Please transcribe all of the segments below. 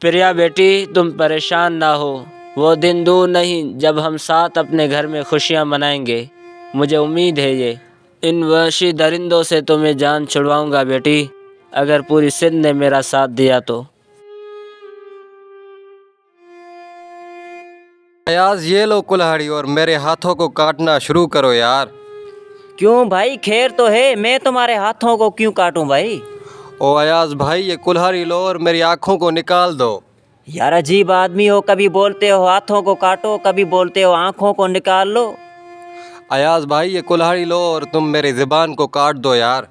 प्रिया बेटी, तुम परेशान ना हो। वो दिन दूर नहीं जब हम साथ अपने घर में खुशियाँ मनाएंगे। मुझे उम्मीद है इन वहशी दरिंदों से तुम्हें जान छुड़वाऊंगा बेटी, अगर पूरी सिंध ने मेरा साथ दिया तो। अयाज, ये लो कुल्हाड़ी और मेरे हाथों को काटना शुरू करो यार। क्यों भाई, खैर तो है, मैं तुम्हारे हाथों को क्यों काटूं भाई? ओ अयाज भाई, ये कुल्हाड़ी लो और मेरी आँखों को निकाल दो। यार अजीब आदमी हो, कभी बोलते हो हाथों को काटो, कभी बोलते हो आंखों को निकाल लो। अयाज भाई, ये कुल्हाड़ी लो और तुम मेरी ज़ुबान को काट दो यार।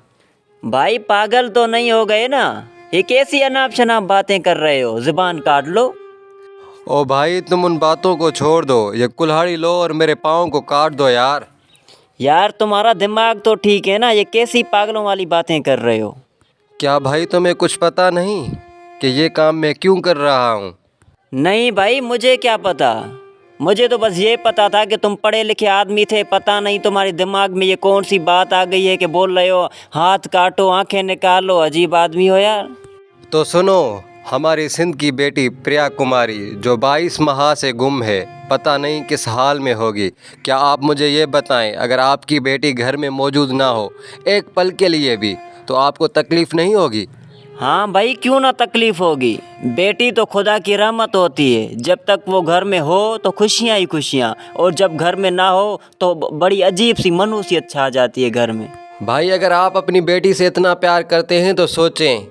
भाई पागल तो नहीं हो गए ना? ये कैसी अनाप शनाप बातें कर रहे हो? जुबान काट लो। ओ भाई, तुम उन बातों को छोड़ दो, ये कुल्हाड़ी लो और मेरे पाँव को काट दो यार। यार तुम्हारा दिमाग तो ठीक है ना? ये कैसी पागलों वाली बातें कर रहे हो? क्या भाई तुम्हें कुछ पता नहीं कि ये काम मैं क्यों कर रहा हूँ? नहीं भाई, मुझे क्या पता। मुझे तो बस ये पता था कि तुम पढ़े लिखे आदमी थे। पता नहीं तुम्हारे दिमाग में ये कौन सी बात आ गई है कि बोल रहे हो हाथ काटो आंखें निकालो। अजीब आदमी हो यार। तो सुनो, हमारी सिंध की बेटी प्रिया कुमारी जो 22 माह से गुम है, पता नहीं किस हाल में होगी। क्या आप मुझे ये बताएं, अगर आपकी बेटी घर में मौजूद ना हो एक पल के लिए भी, तो आपको तकलीफ़ नहीं होगी? हाँ भाई, क्यों ना तकलीफ़ होगी। बेटी तो खुदा की रहमत होती है। जब तक वो घर में हो तो खुशियाँ ही खुशियाँ, और जब घर में ना हो तो बड़ी अजीब सी मनूसियत छा जाती है घर में। भाई, अगर आप अपनी बेटी से इतना प्यार करते हैं तो सोचें,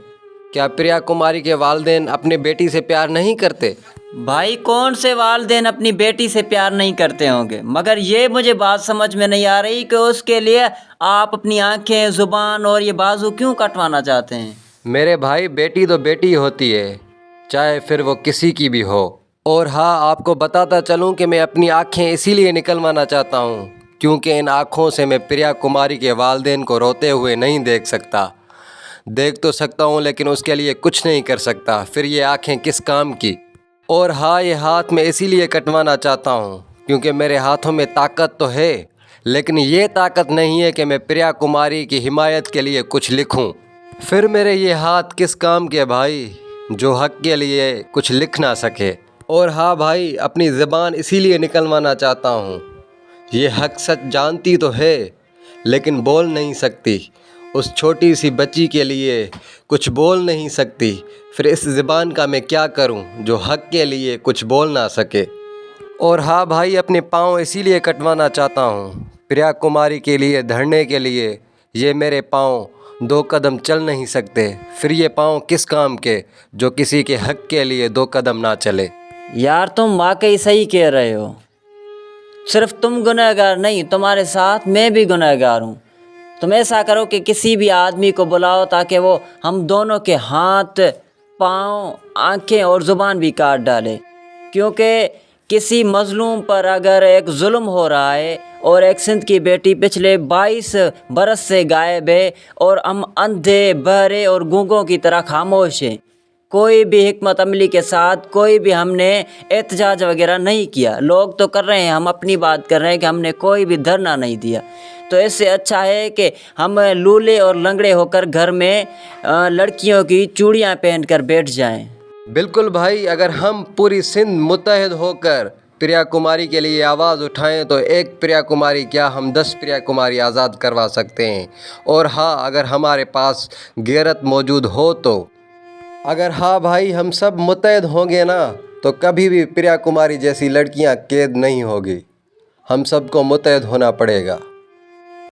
क्या प्रिया कुमारी के वालिदैन अपनी बेटी से प्यार नहीं करते? भाई कौन से वालिदैन अपनी बेटी से प्यार नहीं करते होंगे, मगर ये मुझे बात समझ में नहीं आ रही कि उसके लिए आप अपनी आंखें, ज़ुबान और ये बाजू क्यों कटवाना चाहते हैं। मेरे भाई, बेटी तो बेटी होती है, चाहे फिर वो किसी की भी हो। और हाँ, आपको बताता चलूँ कि मैं अपनी आँखें इसीलिए निकलवाना चाहता हूँ क्योंकि इन आँखों से मैं प्रिया कुमारी के वालिदैन को रोते हुए नहीं देख सकता। देख तो सकता हूँ लेकिन उसके लिए कुछ नहीं कर सकता, फिर ये आँखें किस काम की। और हाँ, ये हाथ मैं इसीलिए कटवाना चाहता हूँ क्योंकि मेरे हाथों में ताकत तो है, लेकिन ये ताकत नहीं है कि मैं प्रिया कुमारी की हिमायत के लिए कुछ लिखूँ। फिर मेरे ये हाथ किस काम के भाई, जो हक़ के लिए कुछ लिख ना सके। और हाँ भाई, अपनी ज़बान इसीलिए निकलवाना चाहता हूँ, ये हक़ सच जानती तो है लेकिन बोल नहीं सकती। उस छोटी सी बच्ची के लिए कुछ बोल नहीं सकती, फिर इस ज़बान का मैं क्या करूं जो हक़ के लिए कुछ बोल ना सके। और हाँ भाई, अपने पाँव इसीलिए कटवाना चाहता हूं, प्रिया कुमारी के लिए धरने के लिए। ये मेरे पाँव 2 कदम चल नहीं सकते, फिर ये पाँव किस काम के जो किसी के हक़ के लिए 2 कदम ना चले। यार तुम वाकई सही कह रहे हो। सिर्फ तुम गुनहगार नहीं, तुम्हारे साथ मैं भी गुनहगार हूँ। तुम ऐसा करो कि किसी भी आदमी को बुलाओ ताकि वो हम दोनों के हाथ, पाँव, आंखें और ज़ुबान भी काट डाले, क्योंकि किसी मज़लूम पर अगर एक जुल्म हो रहा है और एक सिंध की बेटी पिछले 22 बरस से गायब है और हम अंधे, बहरे और गूंगों की तरह खामोश हैं, कोई भी हिकमत अमली के साथ कोई भी हमने एहतजाज वगैरह नहीं किया। लोग तो कर रहे हैं, हम अपनी बात कर रहे हैं कि हमने कोई भी धरना नहीं दिया। तो इससे अच्छा है कि हम लूले और लंगड़े होकर घर में लड़कियों की चूड़ियां पहनकर बैठ जाएं। बिल्कुल भाई, अगर हम पूरी सिंध मुत्तहिद होकर प्रिया कुमारी के लिए आवाज़ उठाएं तो एक प्रिया कुमारी क्या, हम 10 प्रिया कुमारी आज़ाद करवा सकते हैं। और हाँ, अगर हमारे पास गैरत मौजूद हो तो, अगर हाँ भाई हम सब मुत्तहिद होंगे ना, तो कभी भी प्रिया कुमारी जैसी लड़कियां कैद नहीं होगी। हम सबको मुत्तहिद होना पड़ेगा।